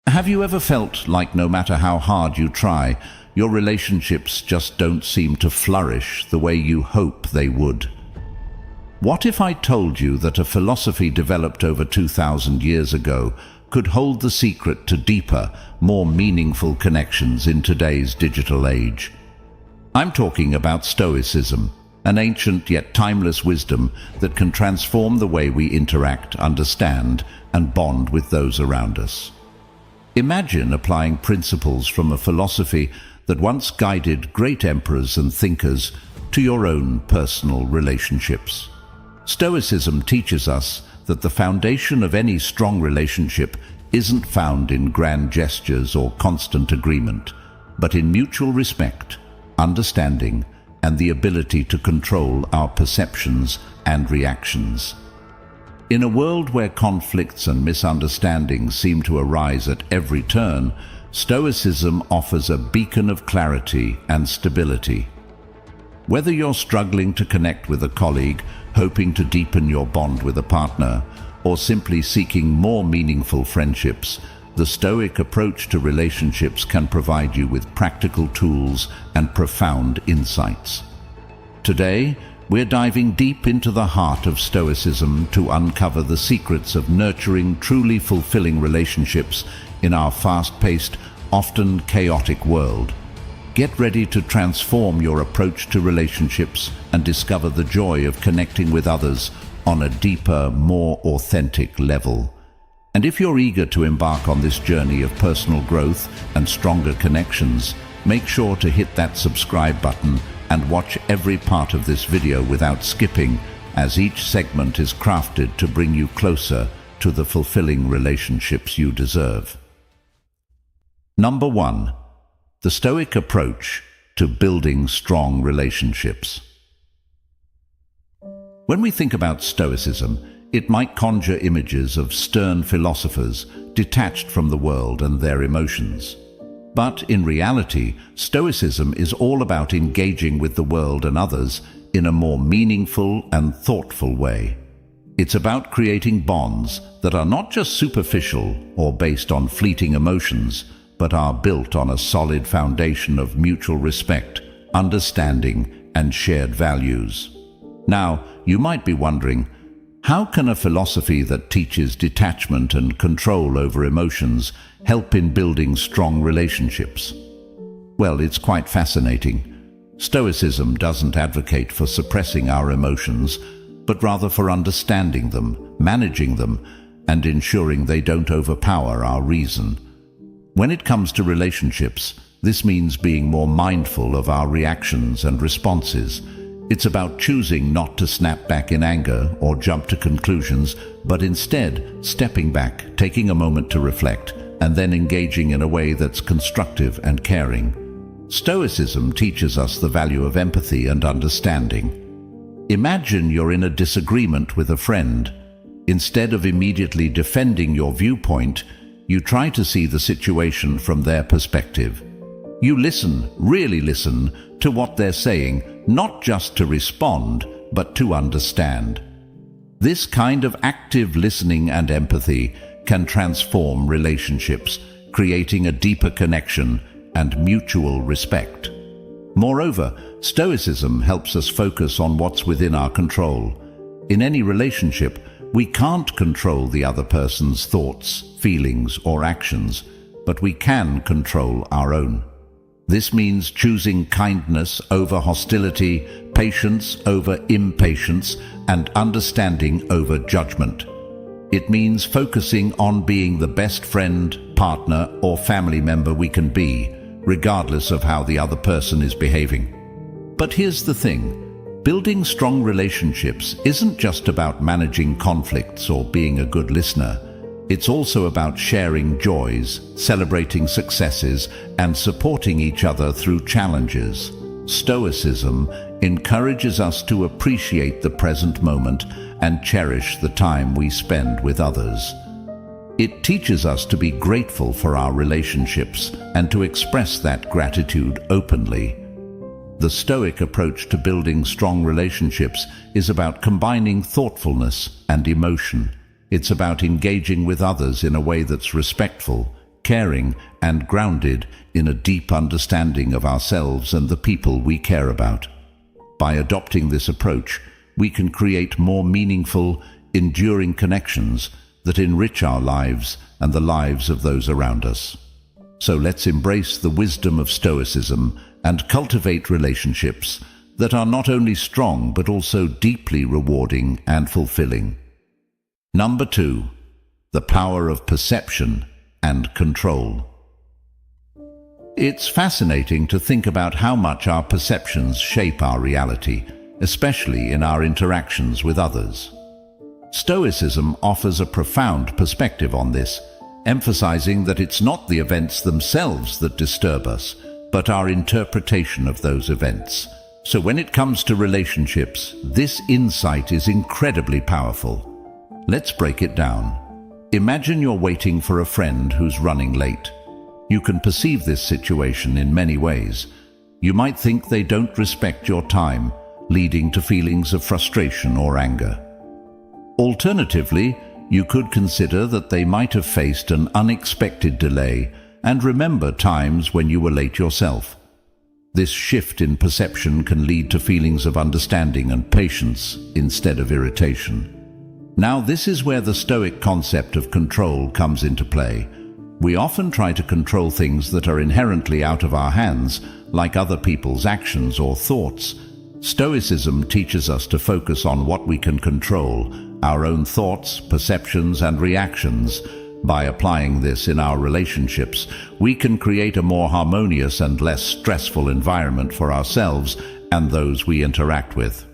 Have you ever felt like no matter how hard you try, your relationships just don't seem to flourish the way you hope they would? What if I told you that a philosophy developed over 2,000 years ago could hold the secret to deeper, more meaningful connections in today's digital age? I'm talking about Stoicism, an ancient yet timeless wisdom that can transform the way we interact, understand, and bond with those around us. Imagine applying principles from a philosophy that once guided great emperors and thinkers to your own personal relationships. Stoicism teaches us that the foundation of any strong relationship isn't found in grand gestures or constant agreement, but in mutual respect, understanding, and the ability to control our perceptions and reactions. In a world where conflicts and misunderstandings seem to arise at every turn, Stoicism offers a beacon of clarity and stability. Whether you're struggling to connect with a colleague, hoping to deepen your bond with a partner, or simply seeking more meaningful friendships, the Stoic approach to relationships can provide you with practical tools and profound insights. Today, we're diving deep into the heart of Stoicism to uncover the secrets of nurturing truly fulfilling relationships in our fast-paced, often chaotic world. Get ready to transform your approach to relationships and discover the joy of connecting with others on a deeper, more authentic level. And if you're eager to embark on this journey of personal growth and stronger connections, make sure to hit that subscribe button and watch every part of this video without skipping, as each segment is crafted to bring you closer to the fulfilling relationships you deserve. Number 1. The Stoic approach to building strong relationships. When we think about Stoicism, it might conjure images of stern philosophers detached from the world and their emotions. But in reality, Stoicism is all about engaging with the world and others in a more meaningful and thoughtful way. It's about creating bonds that are not just superficial or based on fleeting emotions, but are built on a solid foundation of mutual respect, understanding, and shared values. Now, you might be wondering, how can a philosophy that teaches detachment and control over emotions help in building strong relationships? Well, it's quite fascinating. Stoicism doesn't advocate for suppressing our emotions, but rather for understanding them, managing them, and ensuring they don't overpower our reason. When it comes to relationships, this means being more mindful of our reactions and responses. It's about choosing not to snap back in anger or jump to conclusions, but instead stepping back, taking a moment to reflect, and then engaging in a way that's constructive and caring. Stoicism teaches us the value of empathy and understanding. Imagine you're in a disagreement with a friend. Instead of immediately defending your viewpoint, you try to see the situation from their perspective. You listen, really listen, to what they're saying, not just to respond, but to understand. This kind of active listening and empathy can transform relationships, creating a deeper connection and mutual respect. Moreover, Stoicism helps us focus on what's within our control. In any relationship, we can't control the other person's thoughts, feelings, or actions, but we can control our own. This means choosing kindness over hostility, patience over impatience, and understanding over judgment. It means focusing on being the best friend, partner, or family member we can be, regardless of how the other person is behaving. But here's the thing. Building strong relationships isn't just about managing conflicts or being a good listener. It's also about sharing joys, celebrating successes, and supporting each other through challenges. Stoicism encourages us to appreciate the present moment and cherish the time we spend with others. It teaches us to be grateful for our relationships and to express that gratitude openly. The Stoic approach to building strong relationships is about combining thoughtfulness and emotion. It's about engaging with others in a way that's respectful, caring, and grounded in a deep understanding of ourselves and the people we care about. By adopting this approach, we can create more meaningful, enduring connections that enrich our lives and the lives of those around us. So let's embrace the wisdom of Stoicism and cultivate relationships that are not only strong but also deeply rewarding and fulfilling. Number 2. The power of perception and control. It's fascinating to think about how much our perceptions shape our reality, especially in our interactions with others. Stoicism offers a profound perspective on this, emphasizing that it's not the events themselves that disturb us, but our interpretation of those events. So when it comes to relationships, this insight is incredibly powerful. Let's break it down. Imagine you're waiting for a friend who's running late. You can perceive this situation in many ways. You might think they don't respect your time, leading to feelings of frustration or anger. Alternatively, you could consider that they might have faced an unexpected delay and remember times when you were late yourself. This shift in perception can lead to feelings of understanding and patience instead of irritation. Now, this is where the Stoic concept of control comes into play. We often try to control things that are inherently out of our hands, like other people's actions or thoughts. Stoicism teaches us to focus on what we can control, our own thoughts, perceptions, and reactions. By applying this in our relationships, we can create a more harmonious and less stressful environment for ourselves and those we interact with.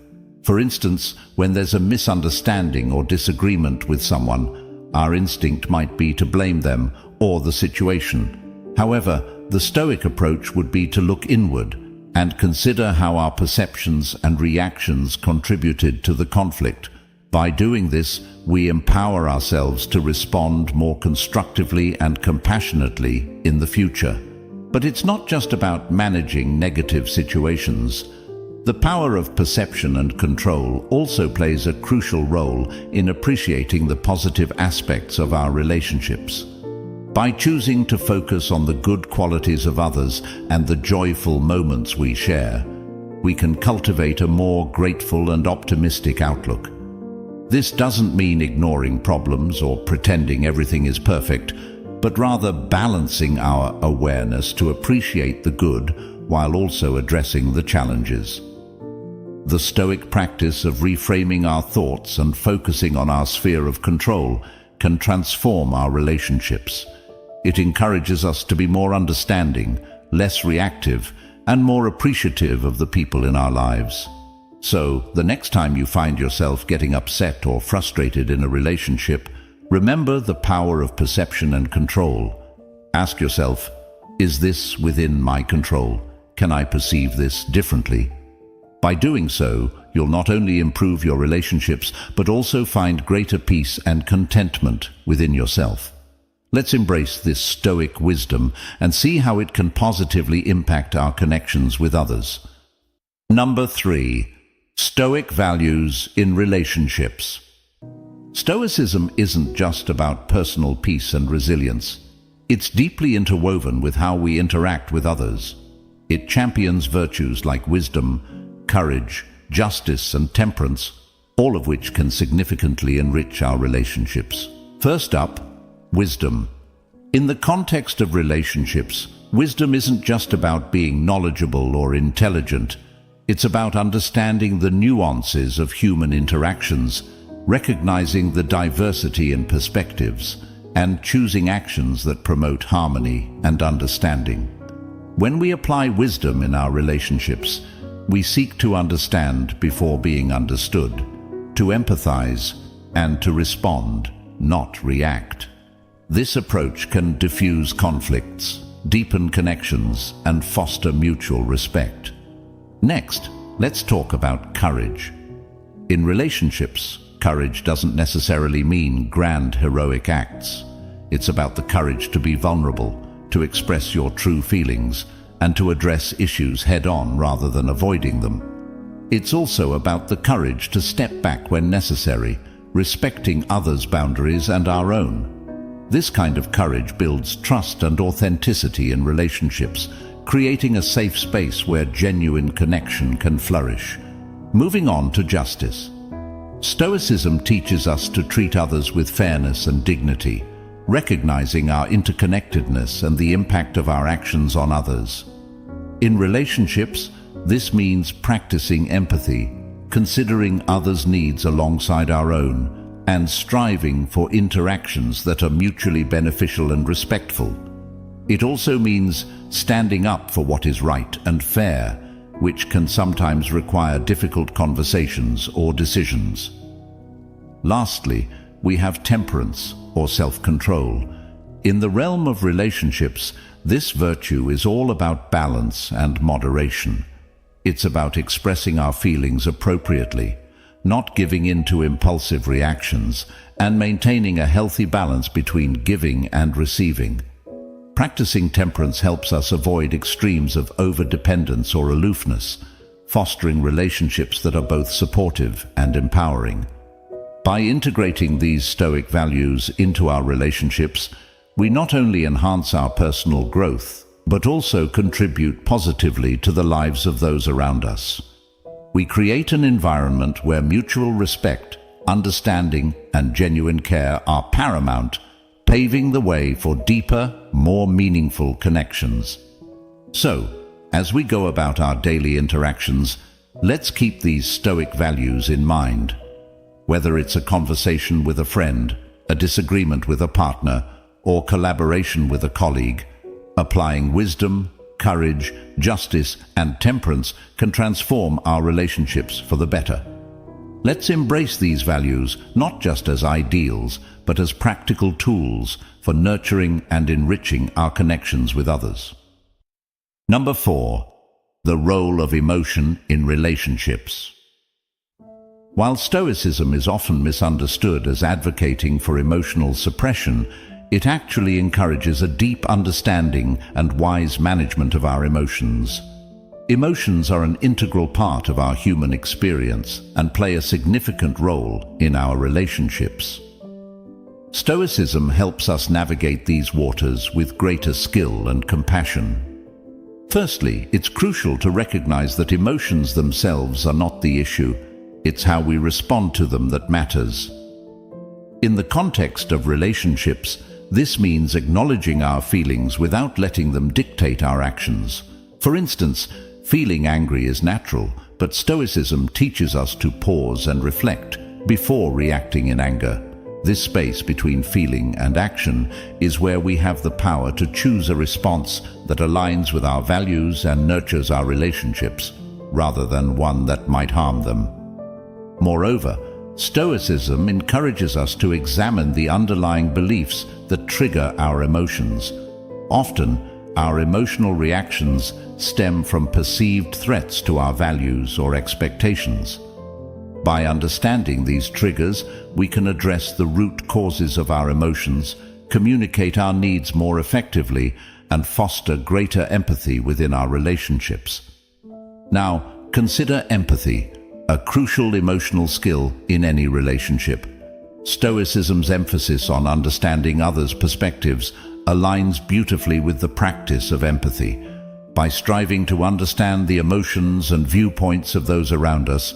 For instance, when there's a misunderstanding or disagreement with someone, our instinct might be to blame them or the situation. However, the Stoic approach would be to look inward and consider how our perceptions and reactions contributed to the conflict. By doing this, we empower ourselves to respond more constructively and compassionately in the future. But it's not just about managing negative situations. The power of perception and control also plays a crucial role in appreciating the positive aspects of our relationships. By choosing to focus on the good qualities of others and the joyful moments we share, we can cultivate a more grateful and optimistic outlook. This doesn't mean ignoring problems or pretending everything is perfect, but rather balancing our awareness to appreciate the good while also addressing the challenges. The Stoic practice of reframing our thoughts and focusing on our sphere of control can transform our relationships. It encourages us to be more understanding, less reactive, and more appreciative of the people in our lives. So, the next time you find yourself getting upset or frustrated in a relationship, remember the power of perception and control. Ask yourself, is this within my control? Can I perceive this differently? By doing so, you'll not only improve your relationships, but also find greater peace and contentment within yourself. Let's embrace this Stoic wisdom and see how it can positively impact our connections with others. Number 3. Stoic values in relationships. Stoicism isn't just about personal peace and resilience. It's deeply interwoven with how we interact with others. It champions virtues like wisdom, courage, justice, and temperance, all of which can significantly enrich our relationships. First up, wisdom. In the context of relationships, wisdom isn't just about being knowledgeable or intelligent. It's about understanding the nuances of human interactions, recognizing the diversity in perspectives, and choosing actions that promote harmony and understanding. When we apply wisdom in our relationships, we seek to understand before being understood, to empathize, and to respond, not react. This approach can diffuse conflicts, deepen connections, and foster mutual respect. Next, let's talk about courage. In relationships, courage doesn't necessarily mean grand heroic acts. It's about the courage to be vulnerable, to express your true feelings, and to address issues head-on rather than avoiding them. It's also about the courage to step back when necessary, respecting others' boundaries and our own. This kind of courage builds trust and authenticity in relationships, creating a safe space where genuine connection can flourish. Moving on to justice. Stoicism teaches us to treat others with fairness and dignity, recognizing our interconnectedness and the impact of our actions on others. In relationships, this means practicing empathy, considering others' needs alongside our own, and striving for interactions that are mutually beneficial and respectful. It also means standing up for what is right and fair, which can sometimes require difficult conversations or decisions. Lastly, we have temperance, or self-control. In the realm of relationships, this virtue is all about balance and moderation. It's about expressing our feelings appropriately, not giving in to impulsive reactions, and maintaining a healthy balance between giving and receiving. Practicing temperance helps us avoid extremes of overdependence or aloofness, fostering relationships that are both supportive and empowering. By integrating these Stoic values into our relationships, we not only enhance our personal growth, but also contribute positively to the lives of those around us. We create an environment where mutual respect, understanding, and genuine care are paramount, paving the way for deeper, more meaningful connections. So, as we go about our daily interactions, let's keep these Stoic values in mind. Whether it's a conversation with a friend, a disagreement with a partner, or collaboration with a colleague, applying wisdom, courage, justice, and temperance can transform our relationships for the better. Let's embrace these values not just as ideals, but as practical tools for nurturing and enriching our connections with others. Number 4. The role of emotion in relationships. While Stoicism is often misunderstood as advocating for emotional suppression, it actually encourages a deep understanding and wise management of our emotions. Emotions are an integral part of our human experience and play a significant role in our relationships. Stoicism helps us navigate these waters with greater skill and compassion. Firstly, it's crucial to recognize that emotions themselves are not the issue. It's how we respond to them that matters. In the context of relationships, this means acknowledging our feelings without letting them dictate our actions. For instance, feeling angry is natural, but Stoicism teaches us to pause and reflect before reacting in anger. This space between feeling and action is where we have the power to choose a response that aligns with our values and nurtures our relationships, rather than one that might harm them. Moreover, Stoicism encourages us to examine the underlying beliefs that trigger our emotions. Often, our emotional reactions stem from perceived threats to our values or expectations. By understanding these triggers, we can address the root causes of our emotions, communicate our needs more effectively, and foster greater empathy within our relationships. Now, consider empathy, a crucial emotional skill in any relationship. Stoicism's emphasis on understanding others' perspectives aligns beautifully with the practice of empathy. By striving to understand the emotions and viewpoints of those around us,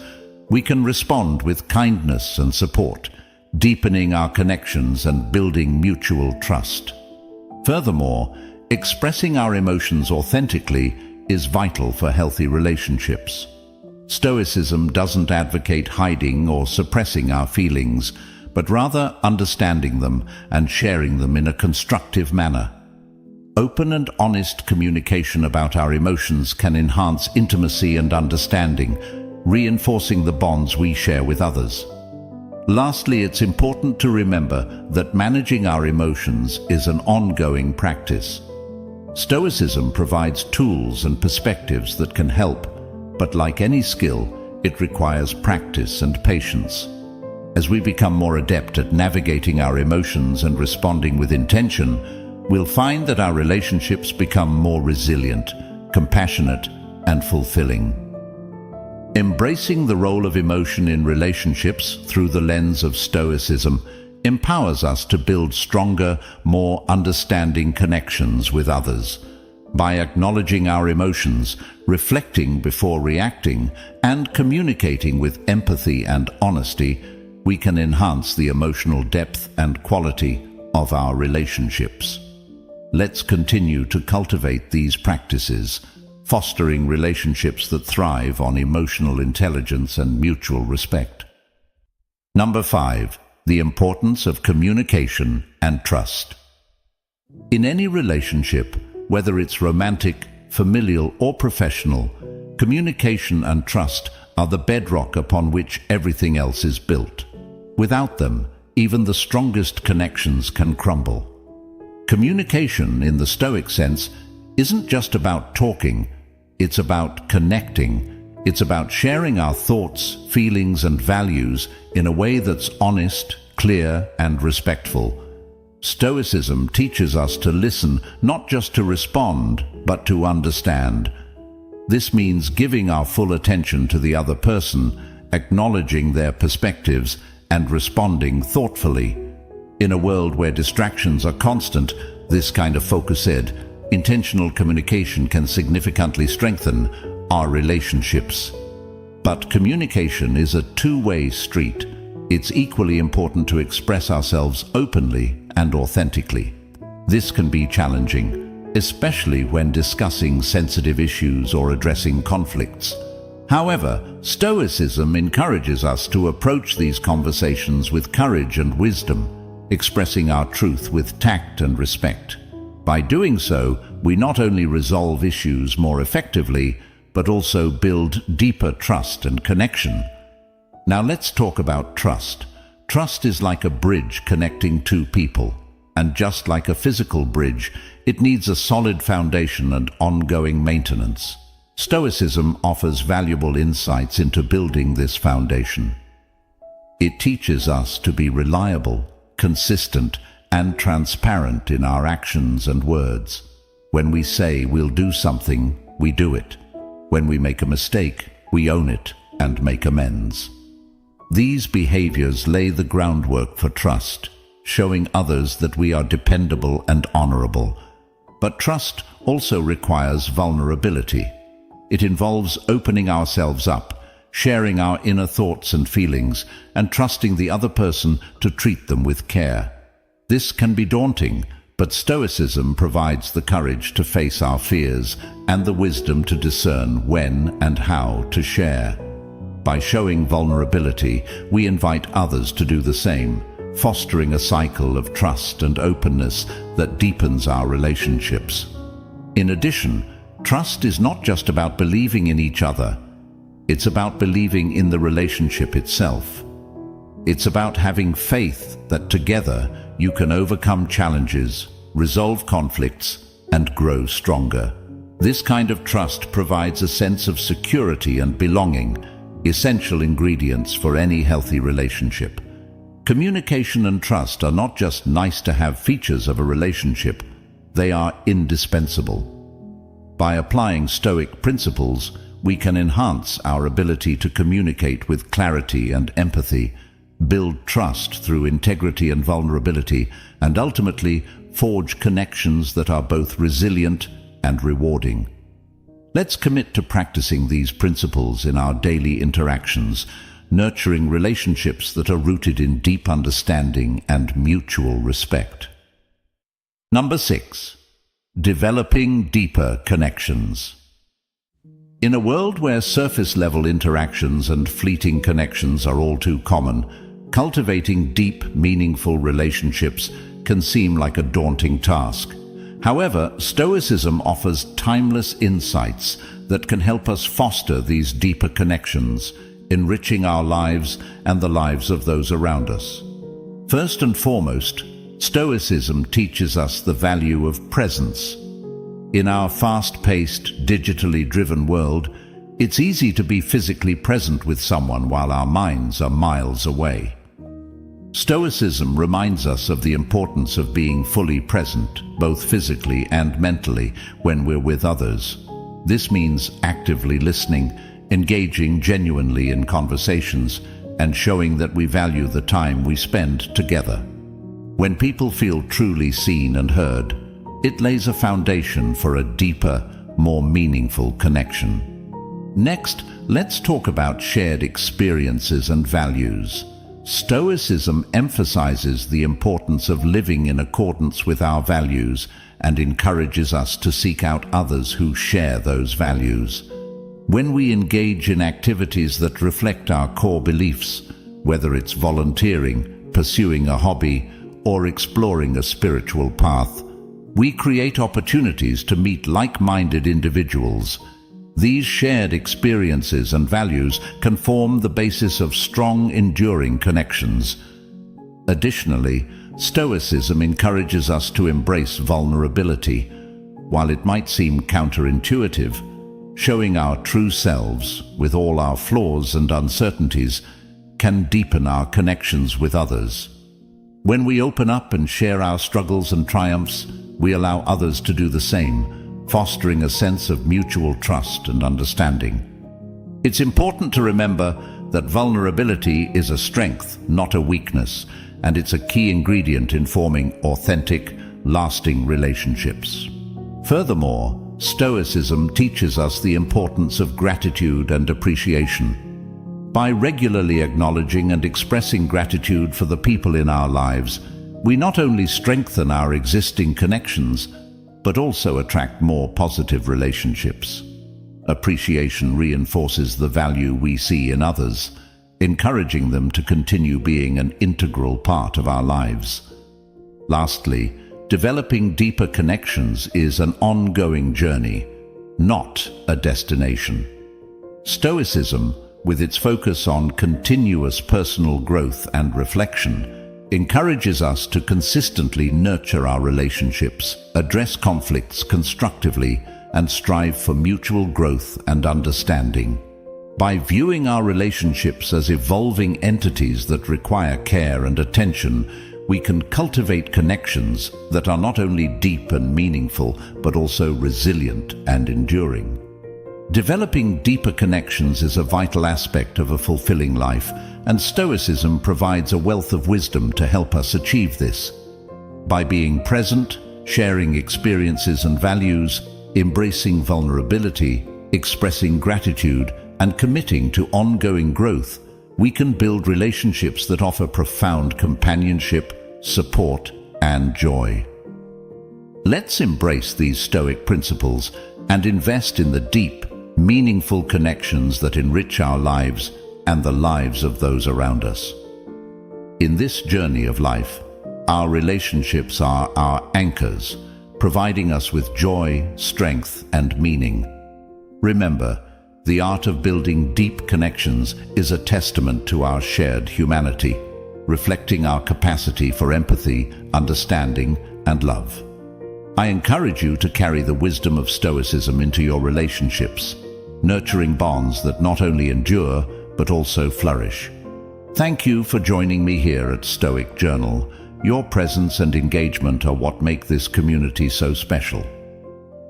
we can respond with kindness and support, deepening our connections and building mutual trust. Furthermore, expressing our emotions authentically is vital for healthy relationships. Stoicism doesn't advocate hiding or suppressing our feelings, but rather understanding them and sharing them in a constructive manner. Open and honest communication about our emotions can enhance intimacy and understanding, reinforcing the bonds we share with others. Lastly, it's important to remember that managing our emotions is an ongoing practice. Stoicism provides tools and perspectives that can help, but like any skill, it requires practice and patience. As we become more adept at navigating our emotions and responding with intention, we'll find that our relationships become more resilient, compassionate, and fulfilling. Embracing the role of emotion in relationships through the lens of Stoicism empowers us to build stronger, more understanding connections with others. By acknowledging our emotions, reflecting before reacting, and communicating with empathy and honesty, we can enhance the emotional depth and quality of our relationships. Let's continue to cultivate these practices, fostering relationships that thrive on emotional intelligence and mutual respect. Number 5. The importance of communication and trust. In any relationship, whether it's romantic, familial, or professional, communication and trust are the bedrock upon which everything else is built. Without them, even the strongest connections can crumble. Communication, in the Stoic sense, isn't just about talking, it's about connecting. It's about sharing our thoughts, feelings, and values in a way that's honest, clear, and respectful. Stoicism teaches us to listen, not just to respond, but to understand. This means giving our full attention to the other person, acknowledging their perspectives, and responding thoughtfully. In a world where distractions are constant, this kind of focused, intentional communication can significantly strengthen our relationships. But communication is a two-way street. It's equally important to express ourselves openly and authentically. This can be challenging, especially when discussing sensitive issues or addressing conflicts. However, Stoicism encourages us to approach these conversations with courage and wisdom, expressing our truth with tact and respect. By doing so, we not only resolve issues more effectively, but also build deeper trust and connection. Now let's talk about trust. Trust is like a bridge connecting two people, and just like a physical bridge, it needs a solid foundation and ongoing maintenance. Stoicism offers valuable insights into building this foundation. It teaches us to be reliable, consistent, and transparent in our actions and words. When we say we'll do something, we do it. When we make a mistake, we own it and make amends. These behaviors lay the groundwork for trust, showing others that we are dependable and honorable. But trust also requires vulnerability. It involves opening ourselves up, sharing our inner thoughts and feelings, and trusting the other person to treat them with care. This can be daunting, but Stoicism provides the courage to face our fears and the wisdom to discern when and how to share. By showing vulnerability, we invite others to do the same, fostering a cycle of trust and openness that deepens our relationships. In addition, trust is not just about believing in each other. It's about believing in the relationship itself. It's about having faith that together you can overcome challenges, resolve conflicts, and grow stronger. This kind of trust provides a sense of security and belonging, essential ingredients for any healthy relationship. Communication and trust are not just nice-to-have features of a relationship, they are indispensable. By applying Stoic principles, we can enhance our ability to communicate with clarity and empathy, build trust through integrity and vulnerability, and ultimately forge connections that are both resilient and rewarding. Let's commit to practicing these principles in our daily interactions, nurturing relationships that are rooted in deep understanding and mutual respect. Number 6. Developing deeper connections. In a world where surface-level interactions and fleeting connections are all too common, cultivating deep, meaningful relationships can seem like a daunting task. However, Stoicism offers timeless insights that can help us foster these deeper connections, enriching our lives and the lives of those around us. First and foremost, Stoicism teaches us the value of presence. In our fast-paced, digitally driven world, it's easy to be physically present with someone while our minds are miles away. Stoicism reminds us of the importance of being fully present, both physically and mentally, when we're with others. This means actively listening, engaging genuinely in conversations, and showing that we value the time we spend together. When people feel truly seen and heard, it lays a foundation for a deeper, more meaningful connection. Next, let's talk about shared experiences and values. Stoicism emphasizes the importance of living in accordance with our values and encourages us to seek out others who share those values. When we engage in activities that reflect our core beliefs, whether it's volunteering, pursuing a hobby, or exploring a spiritual path, we create opportunities to meet like-minded individuals. These shared experiences and values can form the basis of strong, enduring connections. Additionally, Stoicism encourages us to embrace vulnerability. While it might seem counterintuitive, showing our true selves, with all our flaws and uncertainties, can deepen our connections with others. When we open up and share our struggles and triumphs, we allow others to do the same, fostering a sense of mutual trust and understanding. It's important to remember that vulnerability is a strength, not a weakness, and it's a key ingredient in forming authentic, lasting relationships. Furthermore, Stoicism teaches us the importance of gratitude and appreciation. By regularly acknowledging and expressing gratitude for the people in our lives, we not only strengthen our existing connections, but also attract more positive relationships. Appreciation reinforces the value we see in others, encouraging them to continue being an integral part of our lives. Lastly, developing deeper connections is an ongoing journey, not a destination. Stoicism, with its focus on continuous personal growth and reflection, encourages us to consistently nurture our relationships, address conflicts constructively, and strive for mutual growth and understanding. By viewing our relationships as evolving entities that require care and attention, we can cultivate connections that are not only deep and meaningful, but also resilient and enduring. Developing deeper connections is a vital aspect of a fulfilling life, and Stoicism provides a wealth of wisdom to help us achieve this. By being present, sharing experiences and values, embracing vulnerability, expressing gratitude, and committing to ongoing growth, we can build relationships that offer profound companionship, support, and joy. Let's embrace these Stoic principles and invest in the deep, meaningful connections that enrich our lives and the lives of those around us. In this journey of life, our relationships are our anchors, providing us with joy, strength, and meaning. Remember, the art of building deep connections is a testament to our shared humanity, reflecting our capacity for empathy, understanding, and love. I encourage you to carry the wisdom of Stoicism into your relationships, nurturing bonds that not only endure, but also flourish. Thank you for joining me here at Stoic Journal. Your presence and engagement are what make this community so special.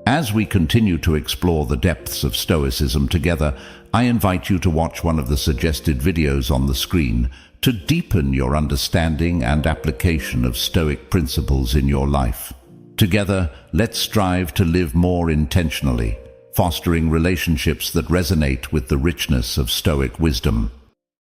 As we continue to explore the depths of Stoicism together, I invite you to watch one of the suggested videos on the screen to deepen your understanding and application of Stoic principles in your life. Together, let's strive to live more intentionally, fostering relationships that resonate with the richness of Stoic wisdom.